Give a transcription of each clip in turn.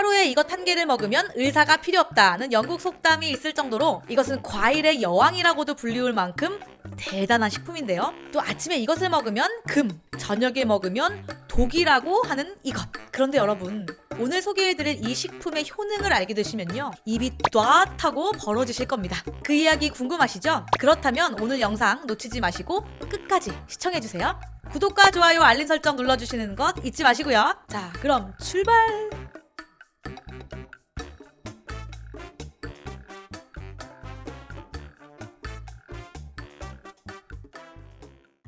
하루에 이것 한 개를 먹으면 의사가 필요 없다는 영국 속담이 있을 정도로 이것은 과일의 여왕이라고도 불리울 만큼 대단한 식품인데요. 또 아침에 이것을 먹으면 금, 저녁에 먹으면 독이라고 하는 이것. 그런데 여러분, 오늘 소개해드릴 이 식품의 효능을 알게 되시면요, 입이 ጧ 하고 벌어지실 겁니다. 그 이야기 궁금하시죠? 그렇다면 오늘 영상 놓치지 마시고 끝까지 시청해주세요. 구독과 좋아요, 알림 설정 눌러주시는 것 잊지 마시고요. 자, 그럼 출발!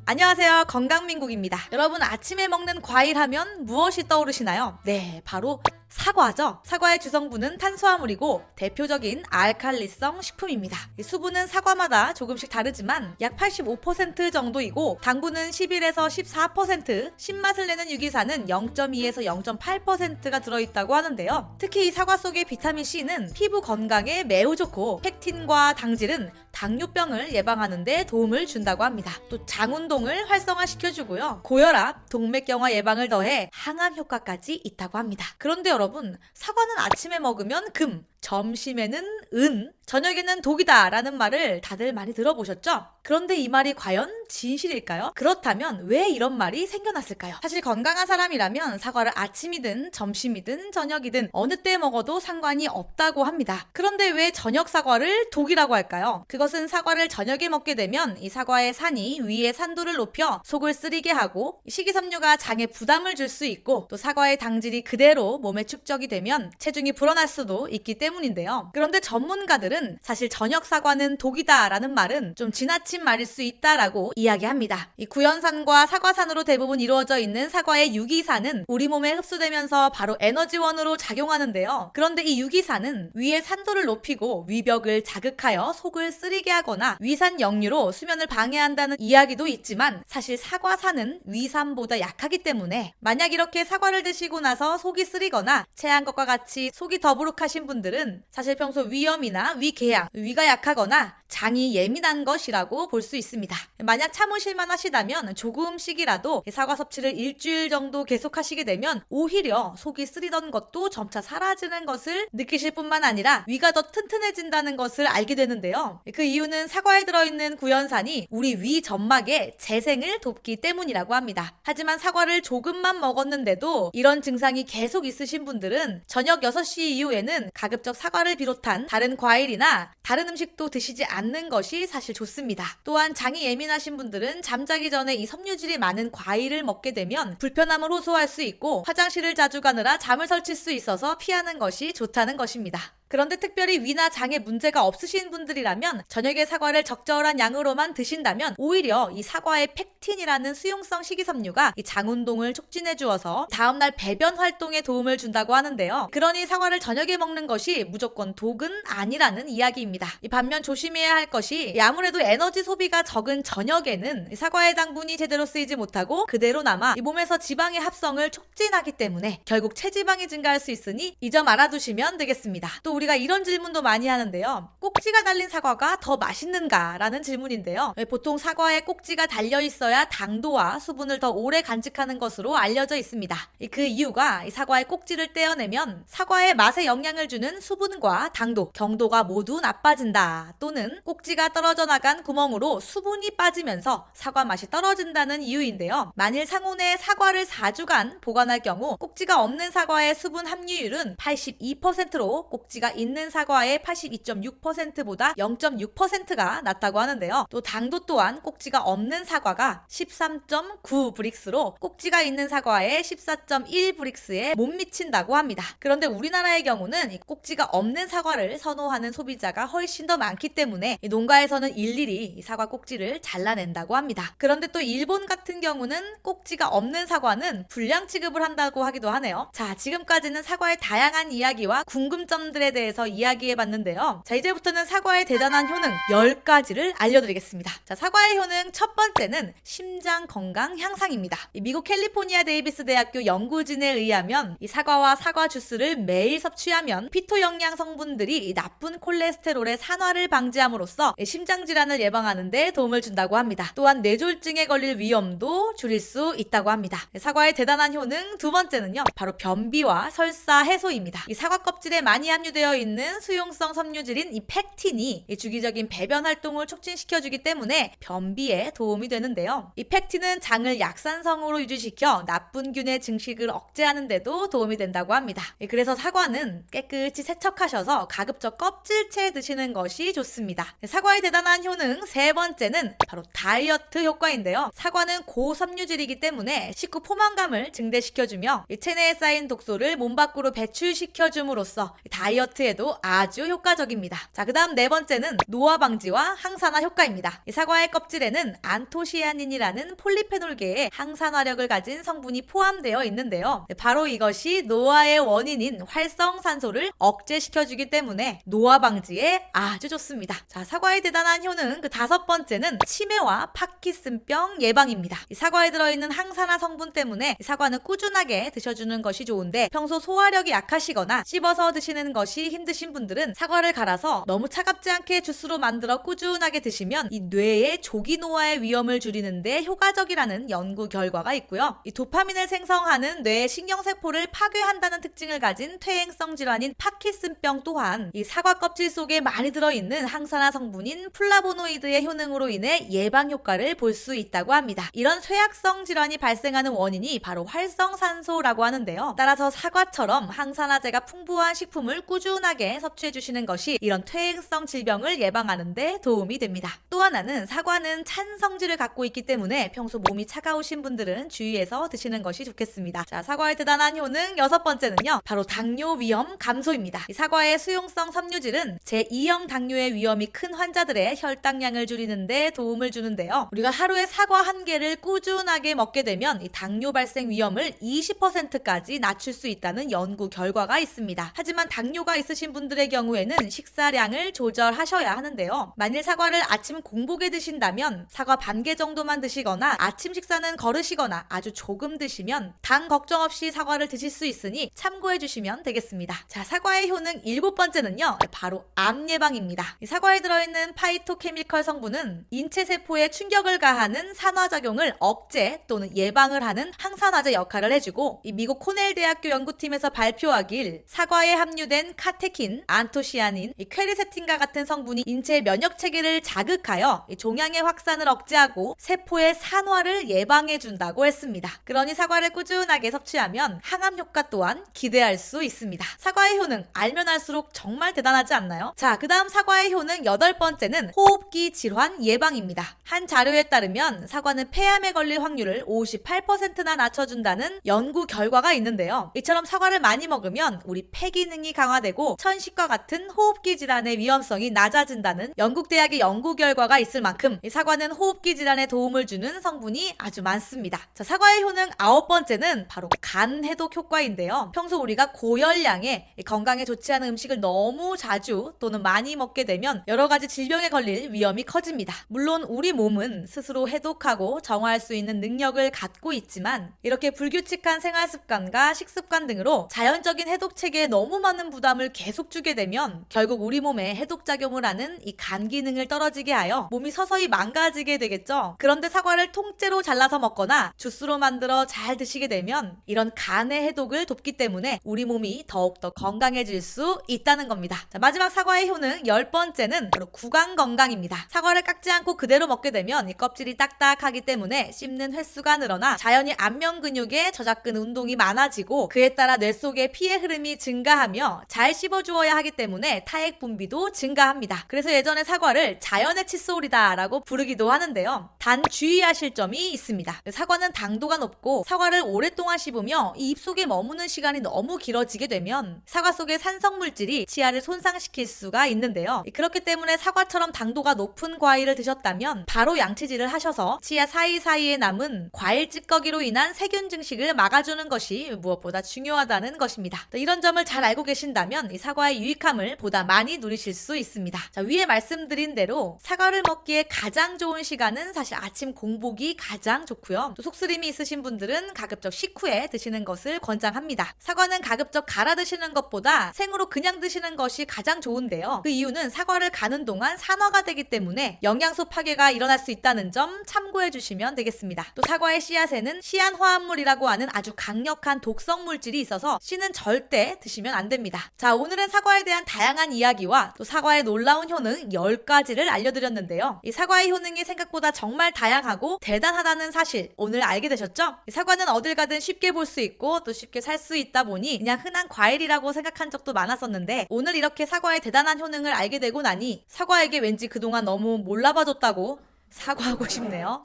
안녕하세요, 건강민국입니다. 여러분, 아침에 먹는 과일 하면 무엇이 떠오르시나요? 네, 바로 사과죠. 사과의 주성분은 탄수화물이고 대표적인 알칼리성 식품입니다. 수분은 사과마다 조금씩 다르지만 약 85% 정도이고 당분은 11에서 14%, 신맛을 내는 유기산은 0.2에서 0.8%가 들어있다고 하는데요. 특히 이 사과 속의 비타민C는 피부 건강에 매우 좋고 펙틴과 당질은 당뇨병을 예방하는 데 도움을 준다고 합니다. 또 장운동을 활성화시켜주고요. 고혈압, 동맥경화 예방을 더해 항암 효과까지 있다고 합니다. 그런데 여러분, 사과는 아침에 먹으면 금, 점심에는 은, 저녁에는 독이다 라는 말을 다들 많이 들어보셨죠? 그런데 이 말이 과연 진실일까요? 그렇다면 왜 이런 말이 생겨났을까요? 사실 건강한 사람이라면 사과를 아침이든 점심이든 저녁이든 어느 때 먹어도 상관이 없다고 합니다. 그런데 왜 저녁 사과를 독이라고 할까요? 그것은 사과를 저녁에 먹게 되면 이 사과의 산이 위의 산도를 높여 속을 쓰리게 하고 식이섬유가 장에 부담을 줄 수 있고 또 사과의 당질이 그대로 몸에 축적이 되면 체중이 불어날 수도 있기 때문인데요. 그런데 전문가들은 사실 저녁 사과는 독이다 라는 말은 좀 지나친 말일 수 있다라고 이야기합니다. 이 구연산과 사과산으로 대부분 이루어져 있는 사과의 유기산은 우리 몸에 흡수되면서 바로 에너지원으로 작용하는데요. 그런데 이 유기산은 위의 산도를 높이고 위벽을 자극하여 속을 쓰리게 하거나 위산 역류로 수면을 방해한다는 이야기도 있지만 사실 사과산은 위산보다 약하기 때문에 만약 이렇게 사과를 드시고 나서 속이 쓰리거나 체한 것과 같이 속이 더부룩하신 분들은 사실 평소 위염이나 위궤양, 위가 약하거나 장이 예민한 것이라고 볼 수 있습니다. 만약 참으실만 하시다면 조금씩이라도 사과 섭취를 일주일 정도 계속하시게 되면 오히려 속이 쓰리던 것도 점차 사라지는 것을 느끼실 뿐만 아니라 위가 더 튼튼해진다는 것을 알게 되는데요. 그 이유는 사과에 들어있는 구연산이 우리 위 점막의 재생을 돕기 때문이라고 합니다. 하지만 사과를 조금만 먹었는데도 이런 증상이 계속 있으신 분들은 저녁 6시 이후에는 가급적 사과를 비롯한 다른 과일이나 다른 음식도 드시지 않는 것이 사실 좋습니다. 또한 장이 예민하신 분들은 잠자기 전에 이 섬유질이 많은 과일을 먹게 되면 불편함을 호소할 수 있고 화장실을 자주 가느라 잠을 설칠 수 있어서 피하는 것이 좋다는 것입니다. 그런데 특별히 위나 장에 문제가 없으신 분들이라면 저녁에 사과를 적절한 양으로만 드신다면 오히려 이 사과의 펙틴이라는 수용성 식이섬유가 이 장운동을 촉진해 주어서 다음날 배변 활동에 도움을 준다고 하는데요. 그러니 사과를 저녁에 먹는 것이 무조건 독은 아니라는 이야기입니다. 이 반면 조심해야 할 것이 아무래도 에너지 소비가 적은 저녁에는 사과의 당분이 제대로 쓰이지 못하고 그대로 남아 이 몸에서 지방의 합성을 촉진하기 때문에 결국 체지방이 증가할 수 있으니 이 점 알아두시면 되겠습니다. 또 우리가 이런 질문도 많이 하는데요. 꼭지가 달린 사과가 더 맛있는가? 라는 질문인데요. 보통 사과에 꼭지가 달려 있어야 당도와 수분을 더 오래 간직하는 것으로 알려져 있습니다. 그 이유가 이 사과의 꼭지를 떼어내면 사과의 맛에 영향을 주는 수분과 당도, 경도가 모두 나빠진다. 또는 꼭지가 떨어져 나간 구멍으로 수분이 빠지면서 사과 맛이 떨어진다는 이유인데요. 만일 상온에 사과를 4주간 보관할 경우 꼭지가 없는 사과의 수분 함유율은 82%로 꼭지가 있는 사과의 82.6%보다 0.6%가 낮다고 하는데요. 또 당도 또한 꼭지가 없는 사과가 13.9 브릭스로 꼭지가 있는 사과의 14.1 브릭스에 못 미친다고 합니다. 그런데 우리나라의 경우는 이 꼭지가 없는 사과를 선호하는 소비자가 훨씬 더 많기 때문에 이 농가에서는 일일이 이 사과 꼭지를 잘라낸다고 합니다. 그런데 또 일본 같은 경우는 꼭지가 없는 사과는 불량 취급을 한다고 하기도 하네요. 자, 지금까지는 사과의 다양한 이야기와 궁금점들에 대해서 이야기해봤는데요. 자, 이제부터는 사과의 대단한 효능 10가지를 알려드리겠습니다. 자, 사과의 효능 첫 번째는 심장 건강 향상입니다. 미국 캘리포니아 데이비스 대학교 연구진에 의하면 이 사과와 사과 주스를 매일 섭취하면 피토 영양 성분들이 이 나쁜 콜레스테롤의 산화를 방지함으로써 심장 질환을 예방하는 데 도움을 준다고 합니다. 또한 뇌졸중에 걸릴 위험도 줄일 수 있다고 합니다. 사과의 대단한 효능 두 번째는요, 바로 변비와 설사 해소입니다. 이 사과 껍질에 많이 함유되어 있는 수용성 섬유질인 이 팩틴이 이 주기적인 배변 활동을 촉진시켜주기 때문에 변비에 도움이 되는데요. 이 팩틴은 장을 약산성으로 유지시켜 나쁜 균의 증식을 억제하는 데도 도움이 된다고 합니다. 그래서 사과는 깨끗이 세척하셔서 가급적 껍질째 드시는 것이 좋습니다. 사과의 대단한 효능 세 번째는 바로 다이어트 효과인데요. 사과는 고섬유질이기 때문에 식후 포만감을 증대시켜주며 체내에 쌓인 독소를 몸 밖으로 배출시켜줌으로써 다이어트에도 아주 효과적입니다. 자, 그 다음 네 번째는 노화 방지와 항산화 효과입니다. 사과의 껍질에는 안토시아닌이라는 폴리페놀계의 항산화력을 가진 성분이 포함되어 있는데요. 바로 이것이 노화의 원인인 활성산소를 억제시켜주기 때문에 노화 방지에 아주 좋습니다. 자, 사과의 대단한 효능 그 다섯 번째는 치매와 파킨슨병 예방입니다. 사과에 들어있는 항산화 성분 때문에 사과는 꾸준하게 드셔주는 것이 좋은데 평소 소화력이 약하시거나 씹어서 드시는 것이 힘드신 분들은 사과를 갈아서 너무 차갑지 않게 주스로 만들어 꾸준하게 드시면 이 뇌의 조기 노화의 위험을 줄이는데 효과적이라는 연구 결과가 있고요. 이 도파민을 생성하는 뇌의 신경세포를 파괴한다는 특징을 가진 퇴행성 질환인 파킨슨병 또한 이 사과 껍질 속에 많이 들어있는 항산화 성분인 플라보노이드의 효능으로 인해 예방 효과를 볼 수 있다고 합니다. 이런 쇠약성 질환이 발생하는 원인이 바로 활성산소라고 하는데요. 따라서 사과처럼 항산화제가 풍부한 식품을 꾸준하게 섭취해 주시는 것이 이런 퇴행성 질병을 예방하는 데 도움이 됩니다. 또 하나는 사과는 찬 성질을 갖고 있기 때문에 평소 몸이 차가우신 분들은 주의해서 드시는 것이 좋겠습니다. 자, 사과의 대단한 효능 여섯 번째는요, 바로 당뇨 위험 감소입니다. 이 사과의 수용성 섬유질은 제2형 당뇨의 위험이 큰 환자들의 혈당량을 줄이는 데 도움을 주는데요. 우리가 하루에 사과 한 개를 꾸준하게 먹게 되면 이 당뇨 발생 위험을 20%까지 낮출 수 있다는 연구 결과가 있습니다. 하지만 당뇨가 있으신 분들의 경우에는 식사량을 조절하셔야 하는데요. 만일 사과를 아침 공복에 드신다면 사과 반 개 정도만 드시거나 아침 식사는 거르시거나 아주 조금 드시면 당 걱정 없이 사과를 드실 수 있으니 참고해 주시면 되겠습니다. 자, 사과의 효능 일곱 번째는요, 바로 암 예방입니다. 이 사과에 들어있는 파이토케미컬 성분은 인체 세포에 충격을 가하는 산화작용을 억제 또는 예방을 하는 항산화제 역할을 해주고 이 미국 코넬 대학교 연구팀에서 발표하길 사과에 함유된 카테킨, 안토시아닌, 퀘르세틴과 같은 성분이 인체 면역 체계를 자극하여 종양의 확산을 억제하고 세포의 산화를 예방해 준다고 했습니다. 그러니 사과를 꾸준하게 섭취하면 항암 효과 또한 기대할 수 있습니다. 사과의 효능 알면 알수록 정말 대단하지 않나요? 자, 그 다음 사과의 효능 여덟 번째는 호흡기 질환 예방입니다. 한 자료에 따르면 사과는 폐암에 걸릴 확률을 58%나 낮춰준다는 연구 결과가 있는데요. 이처럼 사과를 많이 먹으면 우리 폐 기능이 강화되고 천식과 같은 호흡기 질환의 위험성이 낮아진다는 영국 대학의 연구 결과가 있을 만큼 이 사과는 호흡기 질환에 도움을 주는 성분이 아주 많습니다. 자, 사과의 효능 아홉 번째는 바로 간 해독 효과인데요. 평소 우리가 고열량의 건강에 좋지 않은 음식을 너무 자주 또는 많이 먹게 되면 여러 가지 질병에 걸릴 위험이 커집니다. 물론 우리 몸은 스스로 해독하고 정화할 수 있는 능력을 갖고 있지만 이렇게 불규칙한 생활 습관과 식습관 등으로 자연적인 해독 체계에 너무 많은 부담을 계속 주게 되면 결국 우리 몸에 해독 작용을 하는 이 간 기능을 떨어지게 하여 몸이 서서히 망가지게 되겠죠. 그런데 사과를 통째로 잘라서 먹거나 주스로 만들어 잘 드시게 되면 이런 간의 해독을 돕기 때문에 우리 몸이 더욱더 건강해질 수 있다는 겁니다. 자, 마지막 사과의 효능 열 번째는 바로 구강 건강입니다. 사과를 깎지 않고 그대로 먹게 되면 이 껍질이 딱딱하기 때문에 씹는 횟수가 늘어나 자연히 안면 근육에 저작근 운동이 많아지고 그에 따라 뇌 속의 피의 흐름이 증가하며 잘 씹어주어야 하기 때문에 타액 분비도 증가합니다. 그래서 예전에 사과를 자연의 칫솔이다 라고 부르기도 하는데요. 단 주의하실 점이 있습니다. 사과는 당도가 높고 사과를 오랫동안 씹으며 이 입속에 머무는 시간이 너무 길어지게 되면 사과 속의 산성 물질이 치아를 손상시킬 수가 있는데요. 그렇기 때문에 사과처럼 당도가 높은 과일을 드셨다면 바로 양치질을 하셔서 치아 사이사이에 남은 과일 찌꺼기로 인한 세균 증식을 막아주는 것이 무엇보다 중요하다는 것입니다. 이런 점을 잘 알고 계신다면 드시면 이 사과의 유익함을 보다 많이 누리실 수 있습니다. 자, 위에 말씀드린 대로 사과를 먹기에 가장 좋은 시간은 사실 아침 공복이 가장 좋고요. 또 속쓰림이 있으신 분들은 가급적 식후에 드시는 것을 권장합니다. 사과는 가급적 갈아 드시는 것보다 생으로 그냥 드시는 것이 가장 좋은데요. 그 이유는 사과를 가는 동안 산화가 되기 때문에 영양소 파괴가 일어날 수 있다는 점 참고해 주시면 되겠습니다. 또 사과의 씨앗에는 시안화합물이라고 하는 아주 강력한 독성 물질이 있어서 씨는 절대 드시면 안 됩니다. 자, 오늘은 사과에 대한 다양한 이야기와 또 사과의 놀라운 효능 10가지를 알려드렸는데요. 이 사과의 효능이 생각보다 정말 다양하고 대단하다는 사실 오늘 알게 되셨죠? 이 사과는 어딜 가든 쉽게 볼 수 있고 또 쉽게 살 수 있다 보니 그냥 흔한 과일이라고 생각한 적도 많았었는데 오늘 이렇게 사과의 대단한 효능을 알게 되고 나니 사과에게 왠지 그동안 너무 몰라봐줬다고 사과하고 싶네요.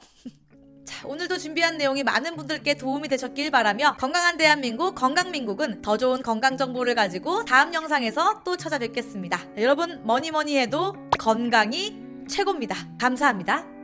자, 오늘도 준비한 내용이 많은 분들께 도움이 되셨길 바라며 건강한 대한민국 건강민국은 더 좋은 건강 정보를 가지고 다음 영상에서 또 찾아뵙겠습니다. 여러분 뭐니 해도 건강이 최고입니다. 감사합니다.